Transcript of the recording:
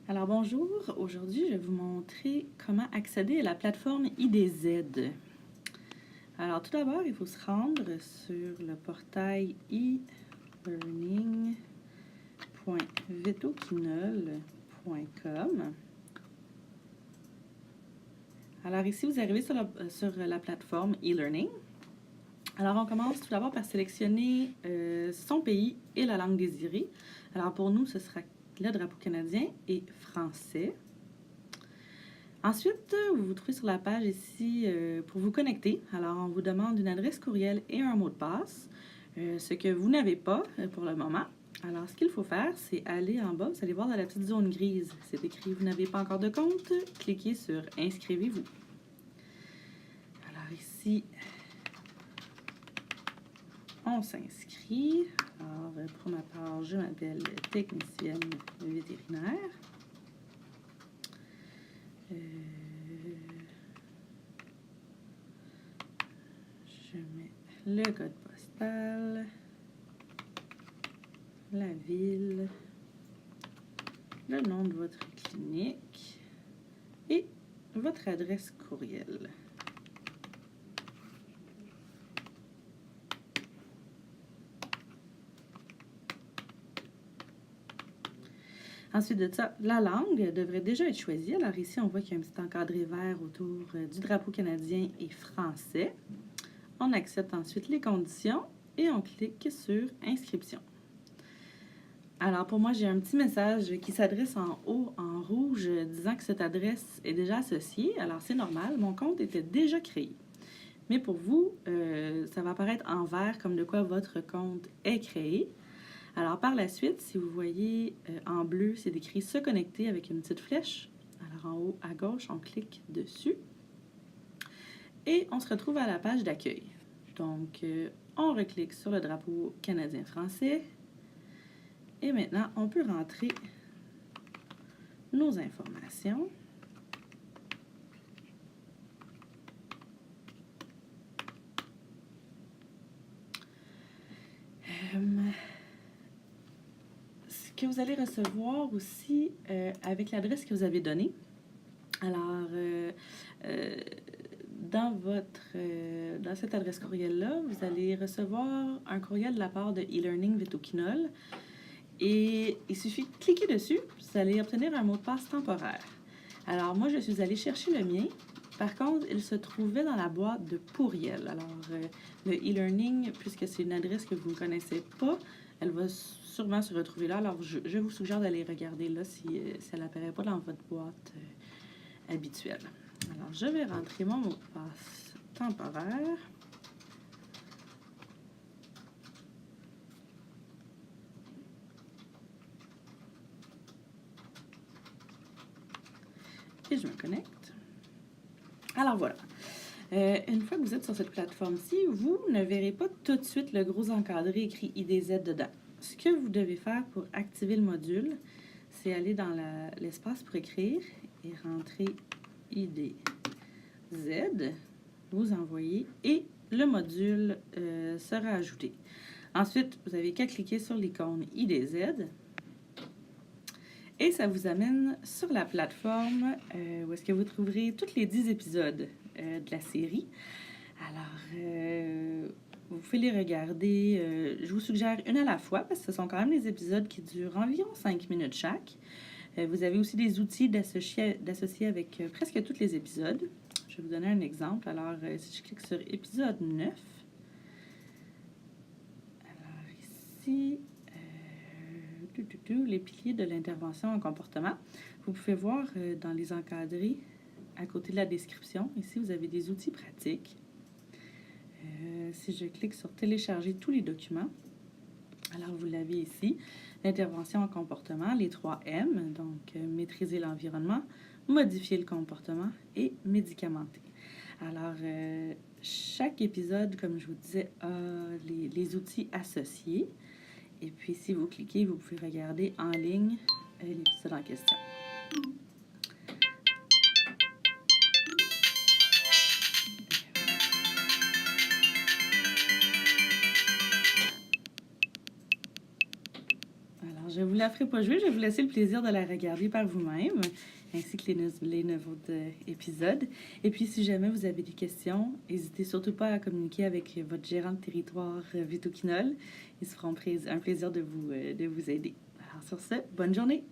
Alors bonjour, aujourd'hui je vais vous montrer comment accéder à la plateforme IDZ. Alors tout d'abord, il faut se rendre sur le portail e-learning.vetoquinol.com. Alors ici, vous arrivez sur la plateforme e-learning. Alors on commence tout d'abord par sélectionner son pays et la langue désirée. Alors pour nous, ce sera le drapeau canadien et français. Ensuite, vous vous trouvez sur la page ici pour vous connecter. Alors, on vous demande une adresse courriel et un mot de passe, ce que vous n'avez pas pour le moment. Alors, ce qu'il faut faire, c'est aller en bas. Vous allez voir dans la petite zone grise, c'est écrit « Vous n'avez pas encore de compte ». Cliquez sur « Inscrivez-vous ». Alors ici, on s'inscrit. Alors, pour ma part, je m'appelle technicienne vétérinaire. Je mets le code postal, la ville, le nom de votre clinique et votre adresse courriel. Ensuite de ça, la langue devrait déjà être choisie. Alors ici, on voit qu'il y a un petit encadré vert autour du drapeau canadien et français. On accepte ensuite les conditions et on clique sur « Inscription ». Alors pour moi, j'ai un petit message qui s'adresse en haut en rouge disant que cette adresse est déjà associée. Alors c'est normal, mon compte était déjà créé. Mais pour vous, ça va apparaître en vert comme de quoi votre compte est créé. Alors par la suite, si vous voyez en bleu, c'est écrit « Se connecter » avec une petite flèche. Alors en haut à gauche, on clique dessus. Et on se retrouve à la page d'accueil. Donc, on reclique sur le drapeau canadien-français. Et maintenant, on peut rentrer nos informations. Ce que vous allez recevoir aussi avec l'adresse que vous avez donnée. Alors, dans cette adresse courriel-là, vous allez recevoir un courriel de la part de e-learning Vetoquinol. Et il suffit de cliquer dessus, vous allez obtenir un mot de passe temporaire. Alors, moi, je suis allée chercher le mien. Par contre, il se trouvait dans la boîte de pourriel. Alors, le e-learning, puisque c'est une adresse que vous ne connaissez pas, elle va sûrement se retrouver là. Alors, je vous suggère d'aller regarder là si elle n'apparaît pas dans votre boîte habituelle. Alors, je vais rentrer mon mot de passe temporaire. Et je me connecte. Alors voilà. Une fois que vous êtes sur cette plateforme-ci, vous ne verrez pas tout de suite le gros encadré écrit IDZ dedans. Ce que vous devez faire pour activer le module, c'est aller dans l'espace pour écrire et rentrer IDZ, vous envoyez et le module sera ajouté. Ensuite, vous n'avez qu'à cliquer sur l'icône IDZ et ça vous amène sur la plateforme où est-ce que vous trouverez tous les 10 épisodes de la série. Alors, vous pouvez les regarder. Je vous suggère une à la fois parce que ce sont quand même des épisodes qui durent environ 5 minutes chaque. Vous avez aussi des outils d'associer avec presque tous les épisodes. Je vais vous donner un exemple. Alors, si je clique sur épisode 9, alors ici, les piliers de l'intervention en comportement. Vous pouvez voir dans les encadrés, à côté de la description, ici, vous avez des outils pratiques. Si je clique sur télécharger tous les documents, alors vous l'avez ici, l'intervention en comportement, les 3 M, donc maîtriser l'environnement, modifier le comportement et médicamenter. Alors, chaque épisode, comme je vous disais, a les outils associés. Et puis, si vous cliquez, vous pouvez regarder en ligne l'épisode en question. je ne vous la ferai pas jouer, je vais vous laisser le plaisir de la regarder par vous-même, ainsi que les 9 autres épisodes. Et puis, si jamais vous avez des questions, n'hésitez surtout pas à communiquer avec votre gérant de territoire Vitoquinol. Ils se feront un plaisir de vous aider. Alors, sur ce, bonne journée!